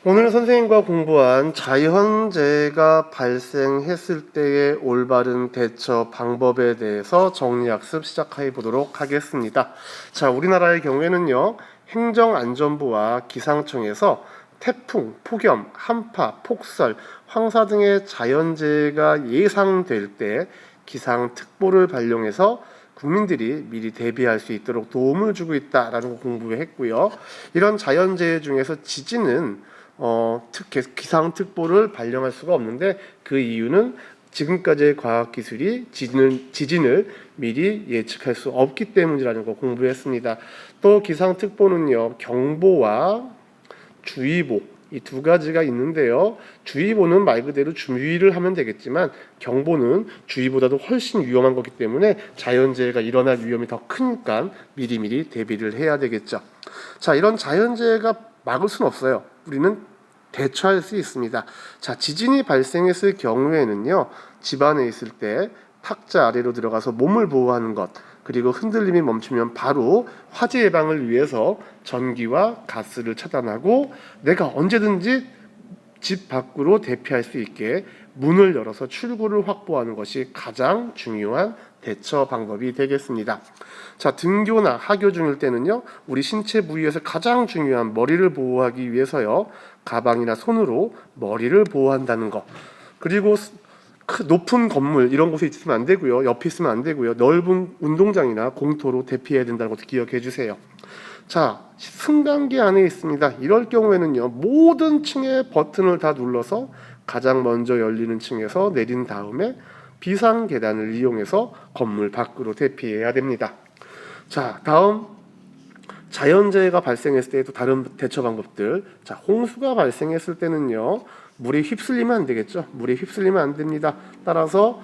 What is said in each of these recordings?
오늘 선생님과 공부한 자연재해가 발생했을 때의 올바른 대처 방법에 대해서 정리학습 시작해 보도록 하겠습니다. 자, 우리나라의 경우에는요, 행정안전부와 기상청에서 태풍, 폭염, 한파, 폭설, 황사 등의 자연재해가 예상될 때 기상특보를 발령해서 국민들이 미리 대비할 수 있도록 도움을 주고 있다라는 거 공부했고요. 이런 자연재해 중에서 지진은 기상특보를 발령할 수가 없는데, 그 이유는 지금까지의 과학기술이 지진을 미리 예측할 수 없기 때문이라는 거 공부했습니다. 또 기상특보는요, 경보와 주의보, 이 두 가지가 있는데요. 주의보는 말 그대로 주의를 하면 되겠지만, 경보는 주의보다도 훨씬 위험한 거기 때문에 자연재해가 일어날 위험이 더 크니까 미리미리 대비를 해야 되겠죠. 자, 이런 자연재해가 막을 수는 없어요. 우리는 대처할 수 있습니다. 자, 지진이 발생했을 경우에는요, 집안에 있을 때 탁자 아래로 들어가서 몸을 보호하는 것, 그리고 흔들림이 멈추면 바로 화재 예방을 위해서 전기와 가스를 차단하고, 내가 언제든지 집 밖으로 대피할 수 있게 문을 열어서 출구를 확보하는 것이 가장 중요한 대처 방법이 되겠습니다. 자, 등교나 하교 중일 때는요, 우리 신체 부위에서 가장 중요한 머리를 보호하기 위해서요, 가방이나 손으로 머리를 보호한다는 거. 그리고 높은 건물 이런 곳에 있으면 안 되고요, 옆에 있으면 안 되고요, 넓은 운동장이나 공터로 대피해야 된다는 것도 기억해 주세요. 자, 승강기 안에 있습니다. 이럴 경우에는요, 모든 층의 버튼을 다 눌러서 가장 먼저 열리는 층에서 내린 다음에 비상 계단을 이용해서 건물 밖으로 대피해야 됩니다. 자, 다음 자연재해가 발생했을 때의 또 다른 대처 방법들. 자, 홍수가 발생했을 때는요, 물에 휩쓸리면 안 되겠죠. 물에 휩쓸리면 안 됩니다. 따라서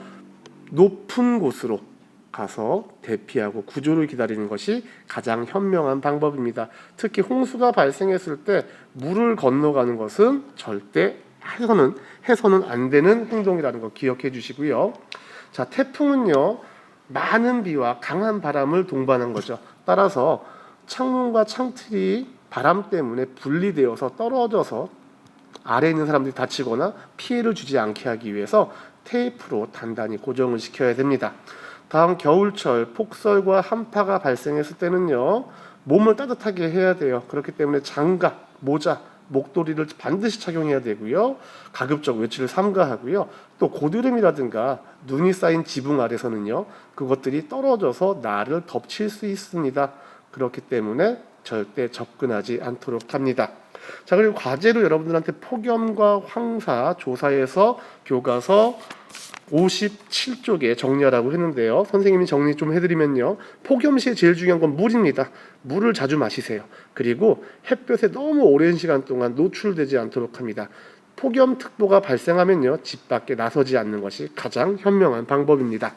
높은 곳으로 가서 대피하고 구조를 기다리는 것이 가장 현명한 방법입니다. 특히 홍수가 발생했을 때 물을 건너가는 것은 절대 해서는 안 되는 행동이라는 거 기억해 주시고요. 자, 태풍은요, 많은 비와 강한 바람을 동반한 거죠. 따라서 창문과 창틀이 바람 때문에 분리되어서 떨어져서 아래에 있는 사람들이 다치거나 피해를 주지 않게 하기 위해서 테이프로 단단히 고정을 시켜야 됩니다. 다음 겨울철 폭설과 한파가 발생했을 때는요, 몸을 따뜻하게 해야 돼요. 그렇기 때문에 장갑, 모자, 목도리를 반드시 착용해야 되고요. 가급적 외출을 삼가하고요. 또 고드름이라든가 눈이 쌓인 지붕 아래서는요, 그것들이 떨어져서 나를 덮칠 수 있습니다. 그렇기 때문에 절대 접근하지 않도록 합니다. 자, 그리고 과제로 여러분들한테 폭염과 황사 조사에서 교과서 57쪽에 정리하라고 했는데요. 선생님이 정리 좀 해드리면요, 폭염 시에 제일 중요한 건 물입니다. 물을 자주 마시세요. 그리고 햇볕에 너무 오랜 시간 동안 노출되지 않도록 합니다. 폭염특보가 발생하면요, 집 밖에 나서지 않는 것이 가장 현명한 방법입니다.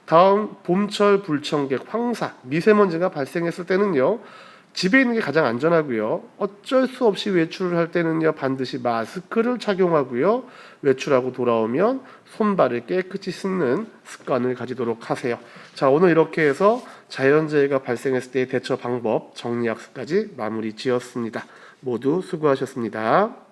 다음 봄철 불청객, 황사, 미세먼지가 발생했을 때는요, 집에 있는 게 가장 안전하고요. 어쩔 수 없이 외출을 할 때는요, 반드시 마스크를 착용하고요. 외출하고 돌아오면 손발을 깨끗이 씻는 습관을 가지도록 하세요. 자, 오늘 이렇게 해서 자연재해가 발생했을 때의 대처 방법 정리학습까지 마무리 지었습니다. 모두 수고하셨습니다.